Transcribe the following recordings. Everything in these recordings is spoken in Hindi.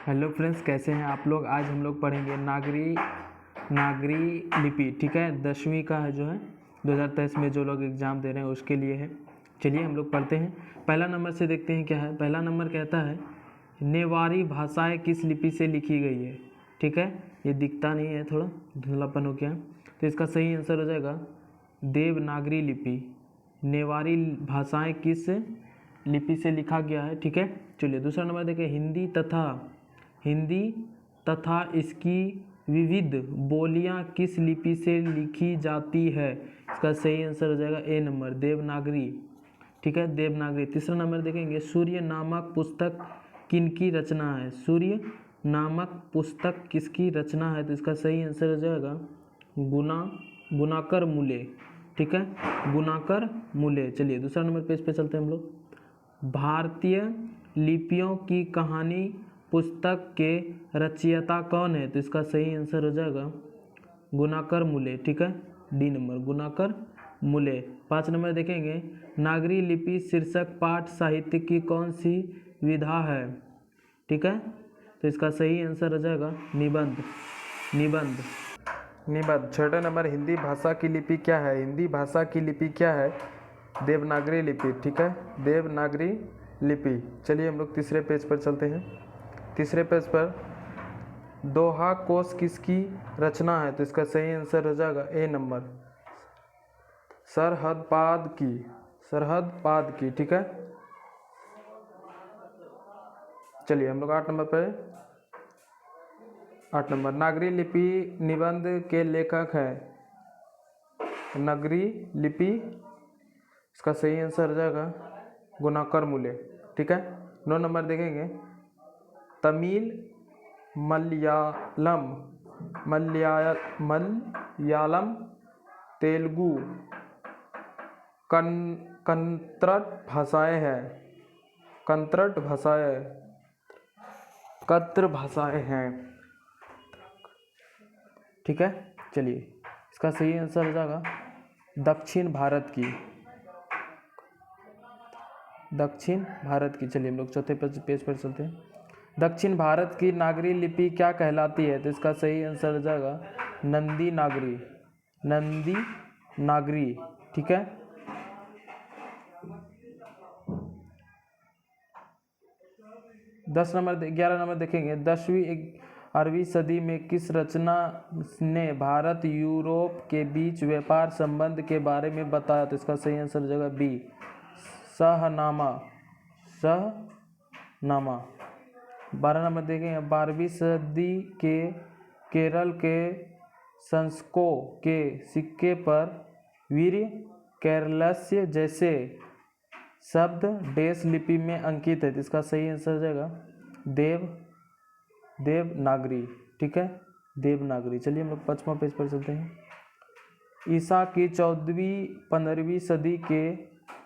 हेलो फ्रेंड्स, कैसे हैं आप लोग। आज हम लोग पढ़ेंगे नागरी लिपि। ठीक है, 10वीं का है जो है 2023 में जो लोग एग्ज़ाम दे रहे हैं उसके लिए है। चलिए हम लोग पढ़ते हैं। पहला नंबर से देखते हैं क्या है। पहला नंबर कहता है नेवारी भाषाएं किस लिपि से लिखी गई है। ठीक है, ये दिखता नहीं है, थोड़ा धुंधलापन हो गया, तो इसका सही आंसर हो जाएगा देवनागरी लिपि। नेवारी भाषाएं किस लिपि से लिखा गया है। ठीक है, चलिए दूसरा नंबर देखें। हिंदी तथा इसकी विविध बोलियां किस लिपि से लिखी जाती है। इसका सही आंसर हो जाएगा ए नंबर, देवनागरी। ठीक है, देवनागरी। तीसरा नंबर देखेंगे, सूर्य नामक पुस्तक किनकी रचना है। सूर्य नामक पुस्तक किसकी रचना है, तो इसका सही आंसर हो जाएगा गुनाकर मूले। ठीक है, गुनाकर मूले। चलिए दूसरा नंबर पेज पे चलते हैं हम लोग। भारतीय लिपियों की कहानी पुस्तक के रचयिता कौन है, तो इसका सही आंसर हो जाएगा गुनाकर मूले। ठीक है, डी नंबर, गुनाकर मूले। 5 नंबर देखेंगे, नागरी लिपि शीर्षक पाठ साहित्य की कौन सी विधा है। ठीक है, तो इसका सही आंसर हो जाएगा निबंध। 6 नंबर, हिंदी भाषा की लिपि क्या है। हिंदी भाषा की लिपि क्या है, देवनागरी लिपि। ठीक है, देवनागरी लिपि। चलिए हम लोग तीसरे पेज पर चलते हैं। तीसरे पेज पर दोहा कोश किसकी रचना है, तो इसका सही आंसर हो जाएगा ए नंबर, सरहद पाद की। ठीक है, चलिए हम लोग 8 नंबर पे 8 नंबर, नागरी लिपि निबंध के लेखक है। नागरी लिपि, इसका सही आंसर हो जाएगा गुनाकर मूले। ठीक है, 9 नंबर देखेंगे, तमिल मलयालम तेलुगु कन्नड़ भाषाएं हैं। ठीक है, चलिए इसका सही आंसर हो जाएगा दक्षिण भारत की। चलिए हम लोग चौथे पेज पर चलते हैं। दक्षिण भारत की नागरी लिपि क्या कहलाती है, तो इसका सही आंसर हो जाएगा नंदी नागरी। ठीक है, 11 नंबर देखेंगे, 10वीं सदी में किस रचना ने भारत यूरोप के बीच व्यापार संबंध के बारे में बताया, तो इसका सही आंसर हो जाएगा बी, शाहनामा। 12 नंबर देखेंगे, 12वीं सदी के केरल के शंकों के सिक्के पर वीर कैरलस्य जैसे शब्द डेस लिपि में अंकित है, तो इसका सही आंसर हो जाएगा देवनागरी। ठीक है, देवनागरी। चलिए हम लोग 5वां पेज पर चलते हैं। ईसा की 14वीं-15वीं सदी के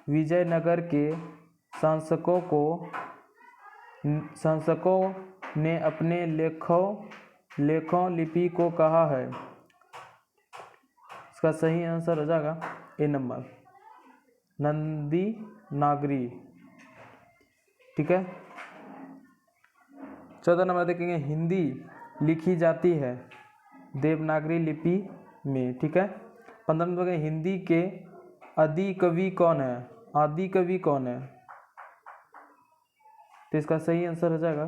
विजयनगर के शासकों ने अपने लेखों लिपि को कहा है। इसका सही आंसर हो जाएगा ए नंबर, नंदी नागरी। ठीक है, 14 नंबर देखेंगे, हिंदी लिखी जाती है देवनागरी लिपि में। ठीक है, 15 नंबर देखेंगे, हिंदी के आदि कवि कौन है, तो इसका सही आंसर हो जाएगा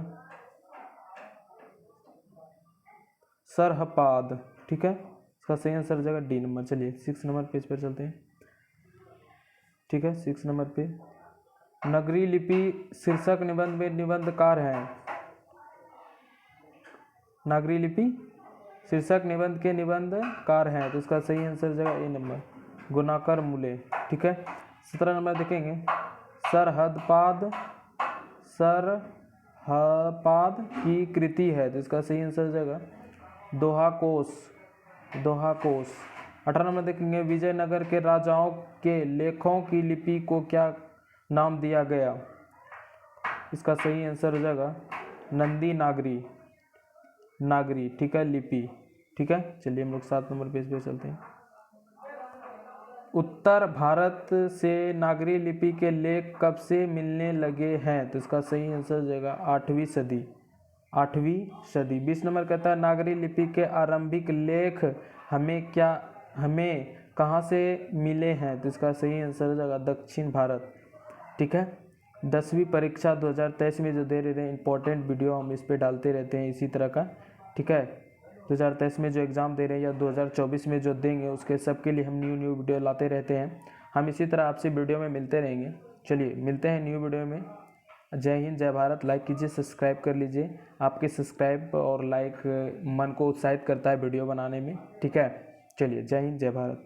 सरहपाद। ठीक है, इसका सही आंसर हो जाएगा डी नंबर। चलिए 6 नंबर पेज पर चलते हैं। ठीक है, 6 नंबर पे नगरी लिपि शीर्षक निबंध में निबंधकार हैं। नागरी लिपि शीर्षक निबंध के निबंधकार हैं, तो इसका सही आंसर हो जाएगा ए नंबर, गुनाकर मूले। ठीक है, 17 नंबर देखेंगे, सरहपाद की कृति है, तो इसका सही आंसर हो जाएगा दोहा कोश। 18 नंबर देखेंगे, विजयनगर के राजाओं के लेखों की लिपि को क्या नाम दिया गया, इसका सही आंसर हो जाएगा नंदी नागरी। ठीक है, लिपि। ठीक है, चलिए हम लोग 7 नंबर पेज पे चलते हैं। उत्तर भारत से नागरी लिपि के लेख कब से मिलने लगे हैं, तो इसका सही आंसर हो जाएगा 8वीं सदी। 8वीं सदी। 20 नंबर कहता है नागरी लिपि के आरंभिक लेख हमें कहाँ से मिले हैं? तो इसका सही आंसर हो जाएगा दक्षिण भारत। ठीक है। 10वीं परीक्षा 2023 में जो दे रहे हैं इंपॉर्टेंट वीडियो हम इस पे डालते रहते हैं इसी तरह का। ठीक है। 2023 में जो एग्ज़ाम दे रहे हैं या 2024 में जो देंगे उसके सब के लिए हम न्यू वीडियो लाते रहते हैं। हम इसी तरह आपसे वीडियो में मिलते रहेंगे। चलिए मिलते हैं न्यू वीडियो में। जय हिंद जय भारत। लाइक कीजिए, सब्सक्राइब कर लीजिए। आपके सब्सक्राइब और लाइक मन को उत्साहित करता है वीडियो बनाने में। ठीक है। चलिए जय हिंद जय भारत।